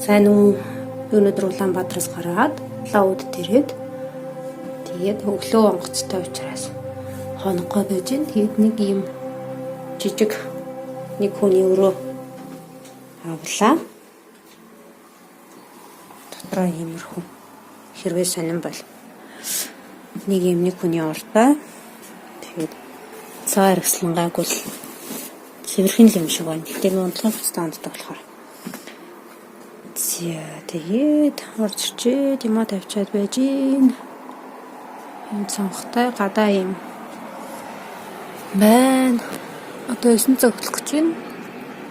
Сайн уу? Би өнөөдөр Улаанбаатараас гараад Лавд ирээд тэгээд өглөө онгоцтой учраас хоноггоо байж гэн. Тэгээд нэг юм жижиг нэг хүний өрөө авлаа. Дотроо иймэрхүү хэрвээ сонирн бол нэг юм нэг хүний уртаа тэгээд цаа аргслан гайгүй цэвэрхэн юм шиг байна. Тэгээд унтлагын фустаа унддаг болохоор. Тэгээд орж ирчээд юмаа тавьчаад байж гин. Энд цонхтой гадаа юм байна. Одоо 9 цаг хөтлөх гэж байна.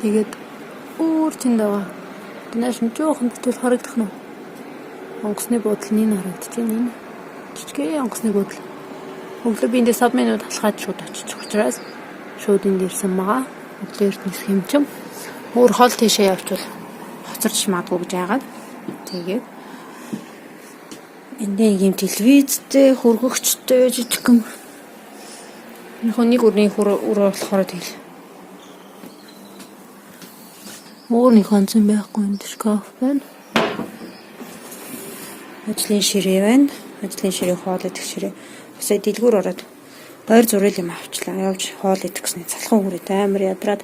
Тэгээд өөр тэнд байгаа. Тэнааш нь жоохон бүтэл харагдах нь. Онгоцны буудлын энэ харагдаж байна. Энэ жижигхэн онгоцны буудал. Өглөө би эндээс 5 минут алхаад шууд очиж учраас шууд энд ирсэн байгаа. Өглөө эртнэс хэмчим. Өөр хол тийшээ явчихвал хоцорч магадгүй гэж яагаад. Тэгээд энд ийм телевизтэй хөргөгчтэй жижигхэн нэг өрний өрөө болохоор тэгэл өөр нэг хонцон байхгүй энэ шкаф байна. Ажлын ширээ байна. Ажлын ширээ хоол идэх ширээ. Басаа дэлгүүр ороод ойр зурэл юм авчлаа. Явж хоол идэх гэсний цалхан хүрээд амар ядраад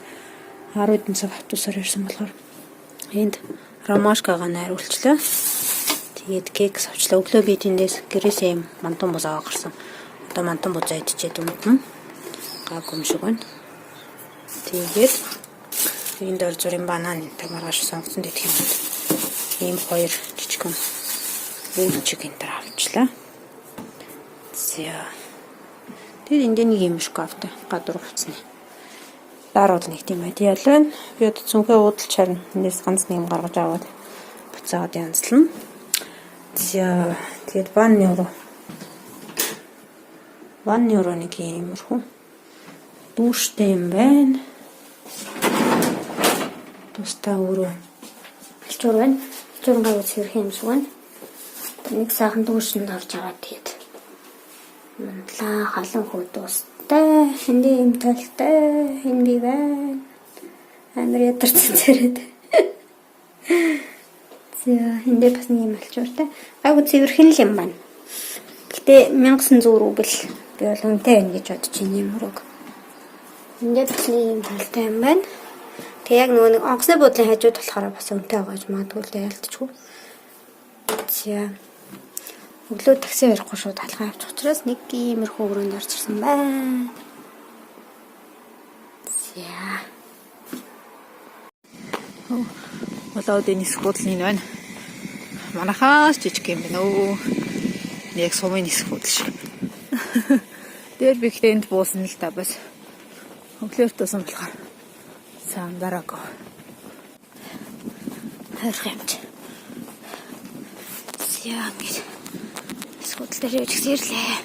10 хэдэн цаг автобусаар ирсэн болохоор энд ромашкагаа найруулчлаа. Тэгээд кекс авчлаа. Өглөө би тэндээс гэрээсээ юм мантан бус аваа гарсан. Одоо мантан бузаа идчихэд өмнө гайгүй юм шиг байна. Тэгээд энд ор зүрийн банан энэ маргааш сонгоцсон дэх юм. Ийм хоёр жижигхэн өвчг энэ төр авчлаа. Тэгээд энд нэг юм шкафтай гадуур хувцсны. Даруул нэг тийм материал байна. Би одоо цүнхээ уудалч харна. Эндээс ганц нэг юм гаргаж аваад буцаад янзлана. Тэгээд ванны өрөө нэг иймэрхүү дүүштэй юм байна. Тустай өрөө алчуур байна. Алчуурын гайгүй цэвэрхэн юм шиг байна. Нэг сайхан дүүшинд орж аваад тэгээд манлаа халуун хүү тустай. Энд юм талтай. Энд би байна. Амар ядарсан зэрэг. Эндээ бас нэг юм алчууртай. Гайгүй цэвэрхэн л юм байна. Гэтэ 1900 рубль би бол үнэтэй байна гэж бодож байна юм өрөөг. Эндээ бас нэг юм талтай юм байна. Тэг яг нөгөө нэг онгоцны буудлын хажууд болохоор бас үнэтэй байгаа гэж магадгүй л ялтчихгүй. Өглөө такси ярихгүй шууд алхаа авчих учраас нэг иймэрхүү өрөөнд орж ирсэн байна. Болоод энэ скутл нь байна. Манахаас жижиг юм байна өө. Яг сумын скутл шиг. Дээр би ихтэй энд буусан л та бас. Өглөөр туусан болохоор сам дараагүй. Харах юмч. Скутл дээр явж гирлээ.